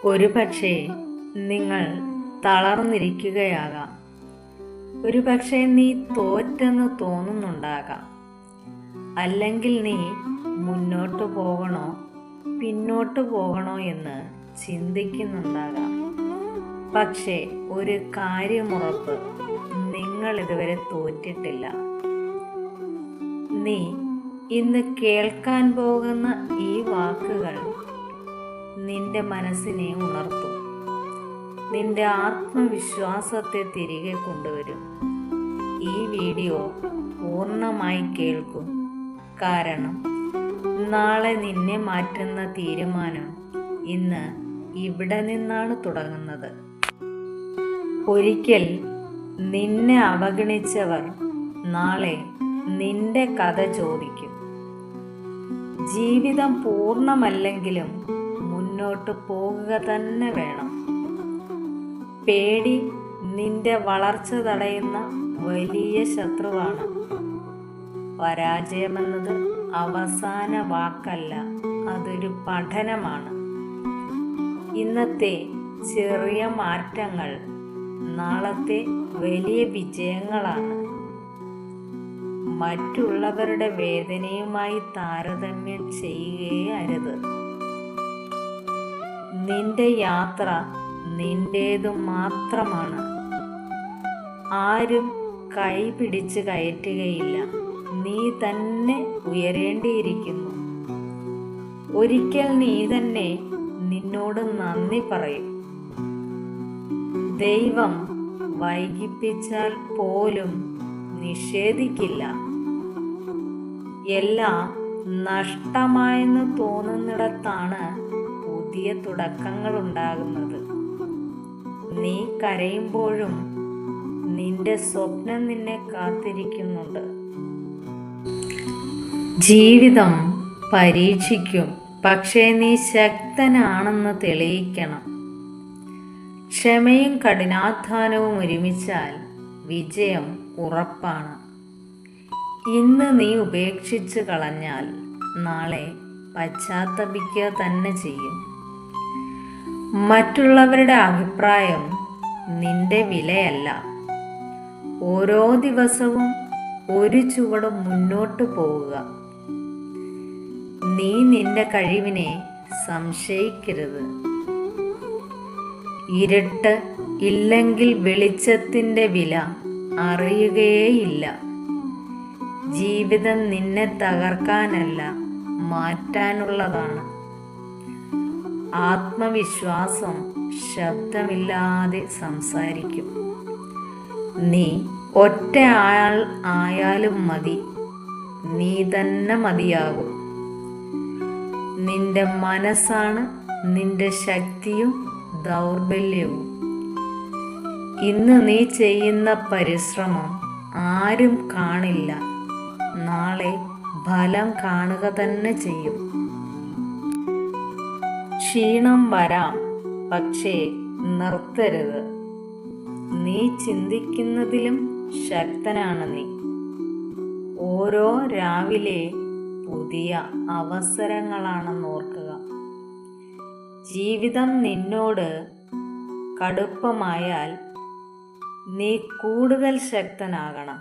ഒരുപക്ഷേ നിങ്ങൾ തളർന്നിരിക്കുകയാകാം. ഒരുപക്ഷേ നീ തോറ്റെന്ന് തോന്നുന്നുണ്ടാകാം. അല്ലെങ്കിൽ നീ മുന്നോട്ട് പോകണോ പിന്നോട്ട് പോകണോ എന്ന് ചിന്തിക്കുന്നുണ്ടാകാം. പക്ഷേ ഒരു കാര്യമുറപ്പ്, നിങ്ങൾ ഇതുവരെ തോറ്റിട്ടില്ല. നീ ഇന്ന് കേൾക്കാൻ പോകുന്ന ഈ വാക്കുകൾ നിന്റെ മനസ്സിനെ ഉണർത്തും, നിന്റെ ആത്മവിശ്വാസത്തെ തിരികെ കൊണ്ടുവരും. ഈ വീഡിയോ പൂർണ്ണമായി കേൾക്കും, കാരണം നാളെ നിന്നെ മാറ്റുന്ന തീരുമാനം ഇന്ന് ഇവിടെ നിന്നാണ് തുടങ്ങുന്നത്. ഒരിക്കൽ നിന്നെ അവഗണിച്ചവർ നാളെ നിന്റെ കഥ ചോദിക്കും. ജീവിതം പൂർണ്ണമല്ലെങ്കിലും മുന്നോട്ട് പോകുക തന്നെ വേണം. പേടി നിന്റെ വളർച്ച തടയുന്ന വലിയ ശത്രുവാണ്. പരാജയമെന്നത് അവസാന വാക്കല്ല, അതൊരു പഠനമാണ്. ഇന്നത്തെ ചെറിയ മാറ്റങ്ങൾ നാളത്തെ വലിയ വിജയങ്ങളാണ്. മറ്റുള്ളവരുടെ വേദനയുമായി താരതമ്യം ചെയ്യുകയേ അരുത്. നിന്റെ യാത്ര നിന്റേതു മാത്രമാണ്. ആരും കൈ പിടിച്ച് കയറ്റുകയില്ല, നീ തന്നെ ഉയരേണ്ടിയിരിക്കുന്നു. ഒരിക്കൽ നീ തന്നെ നിന്നോട് നന്ദി പറയും. ദൈവം വൈകിപ്പിച്ചാൽ പോലും നിഷേധിക്കില്ല. എല്ലാം നഷ്ടമായെന്ന് തോന്നുന്നിടത്താണ് പുതിയ തുടക്കങ്ങൾ ഉണ്ടാകുന്നത്. നീ കരയുമ്പോഴും നിന്റെ സ്വപ്നം നിന്നെ കാത്തിരിക്കുന്നുണ്ട്. ജീവിതം പരീക്ഷിക്കും, പക്ഷേ നീ ശക്തനാണെന്ന് തെളിയിക്കണം. ക്ഷമയും കഠിനാധ്വാനവും ഒരുമിച്ചാൽ വിജയം ഉറപ്പാണ്. ഇന്ന് നീ ഉപേക്ഷിച്ച് കളഞ്ഞാൽ നാളെ പശ്ചാത്തപിക്കുക തന്നെ ചെയ്യും. മറ്റുള്ളവരുടെ അഭിപ്രായം നിന്റെ വിലയല്ല. ഓരോ ദിവസവും ഒരു ചുവട് മുന്നോട്ട് പോവുക. നീ നിന്റെ കഴിവിനെ സംശയിക്കരുത്. ഇരുട്ട് ഇല്ലെങ്കിൽ വെളിച്ചത്തിൻ്റെ വില അറിയുകയേയില്ല. ജീവിതം നിന്നെ തകർക്കാനല്ല, മാറ്റാനുള്ളതാണ്. ആത്മവിശ്വാസം ശബ്ദമില്ലാതെ സംസാരിക്കും. നീ ഒറ്റ ആൾ ആയാലും മതി, നീ തന്നെ മതിയാകും. നിന്റെ മനസ്സാണ് നിന്റെ ശക്തിയും ദൗർബല്യവും. ഇന്ന് നീ ചെയ്യുന്ന പരിശ്രമം ആരും കാണില്ല, നാളെ ഫലം കാണുക തന്നെ ചെയ്യും. ക്ഷീണം വരാം, പക്ഷേ നിർത്തരുത്. നീ ചിന്തിക്കുന്നതിലും ശക്തനാണ് നീ. ഓരോ രാവിലെ പുതിയ അവസരങ്ങളാണെന്ന് ഓർക്കുക. ജീവിതം നിന്നോട് കടുപ്പമായാൽ നീ കൂടുതൽ ശക്തനാകണം.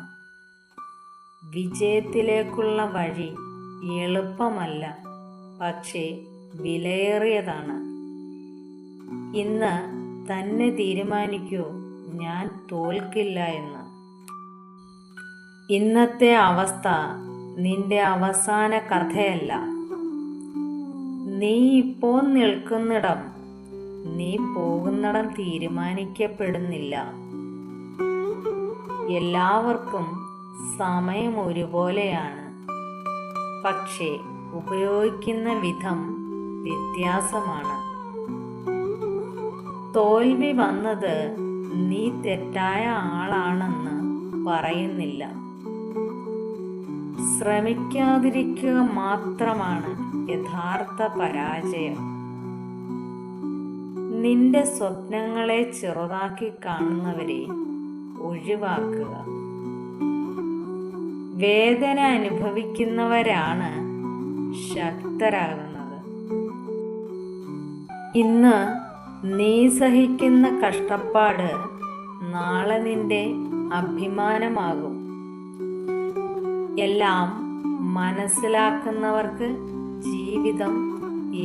വിജയത്തിലേക്കുള്ള വഴി എളുപ്പമല്ല, പക്ഷേ വിലയേറിയതാണ്. ഇന്ന് തന്നെ തീരുമാനിക്കൂ, ഞാൻ തോൽക്കില്ല എന്ന്. ഇന്നത്തെ അവസ്ഥ നിന്റെ അവസാന കഥയല്ല. നീ ഇപ്പോൾ നിൽക്കുന്നിടം, നീ പോകുന്നിടം തീരുമാനിക്കപ്പെടുന്നില്ല. എല്ലാവർക്കും സമയം ഒരുപോലെയാണ്, പക്ഷേ ഉപയോഗിക്കുന്ന വിധം വ്യത്യാസമാണ്. തോൽവി വന്നത് നീ തെറ്റായ ആളാണെന്ന് പറയുന്നില്ല. ശ്രമിക്കാതിരിക്കുക മാത്രമാണ് യഥാർത്ഥ പരാജയം. നിന്റെ സ്വപ്നങ്ങളെ ചെറുതാക്കി കാണുന്നവരെ ഒഴിവാക്കുക. വേദന അനുഭവിക്കുന്നവരാണ് ശക്തരാകുന്നത്. ഇന്ന് നീ സഹിക്കുന്ന കഷ്ടപ്പാട് നാളെ നിന്റെ അഭിമാനമാകും. എല്ലാം മനസ്സിലാക്കുന്നവർക്ക് ജീവിതം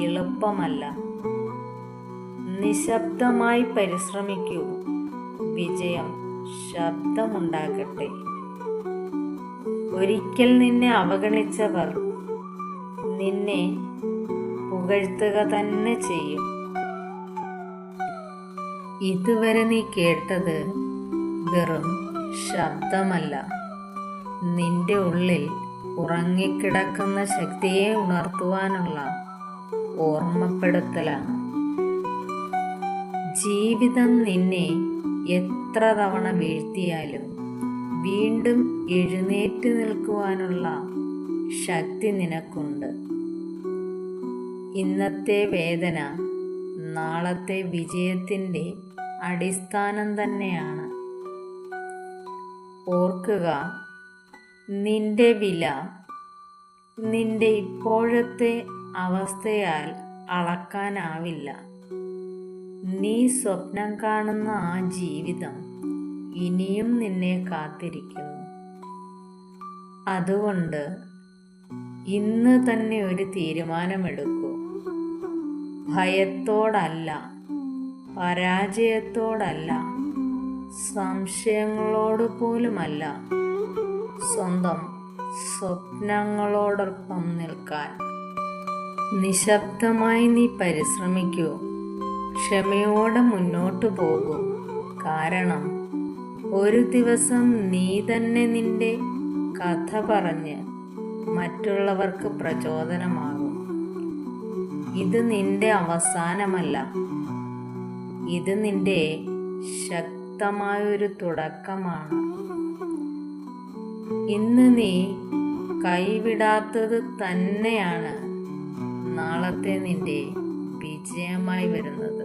എളുപ്പമല്ല. നിശബ്ദമായി പരിശ്രമിക്കൂ, വിജയം ശബ്ദമുണ്ടാക്കട്ടെ. ഒരിക്കൽ നിന്നെ അവഗണിച്ചവർ നിന്നെ പുകഴ്ത്തുക തന്നെ ചെയ്യും. ഇതുവരെ നീ കേട്ടത് വെറും ശബ്ദമല്ല, നിന്റെ ഉള്ളിൽ ഉറങ്ങിക്കിടക്കുന്ന ശക്തിയെ ഉണർത്തുവാനുള്ള ഓർമ്മപ്പെടുത്തലാണ്. ജീവിതം നിന്നെ എത്ര തവണ വീഴ്ത്തിയാലും വീണ്ടും എഴുന്നേറ്റ് നിൽക്കുവാനുള്ള ശക്തി നിനക്കുണ്ട്. ഇന്നത്തെ വേദന നാളത്തെ വിജയത്തിൻ്റെ അടിസ്ഥാനം തന്നെയാണ്. ഓർക്കുക, നിന്റെ വില നിന്റെ ഇപ്പോഴത്തെ അവസ്ഥയാൽ അളക്കാനാവില്ല. നീ സ്വപ്നം കാണുന്ന ആ ജീവിതം ഇനിയും നിന്നെ കാത്തിരിക്കുന്നു. അതുകൊണ്ട് ഇന്ന് തന്നെ ഒരു തീരുമാനമെടുക്കൂ. ഭയത്തോടല്ല, പരാജയത്തോടല്ല, സംശയങ്ങളോട് പോലുമല്ല, സ്വന്തം സ്വപ്നങ്ങളോടൊപ്പം നിൽക്കാൻ. നിശബ്ദമായി നീ പരിശ്രമിക്കൂ, ക്ഷമയോടെ മുന്നോട്ടു പോകൂ. കാരണം ഒരു ദിവസം നീ തന്നെ നിന്റെ കഥ പറഞ്ഞ് മറ്റുള്ളവർക്ക് പ്രചോദനമാകും. ഇത് നിന്റെ അവസാനമല്ല, ഇത് നിന്റെ ശക്തമായൊരു തുടക്കമാണ്. ഇന്ന് നീ കൈവിടാത്തത് തന്നെയാണ് നാളത്തെ നിന്റെ വിജയമായി വരുന്നത്.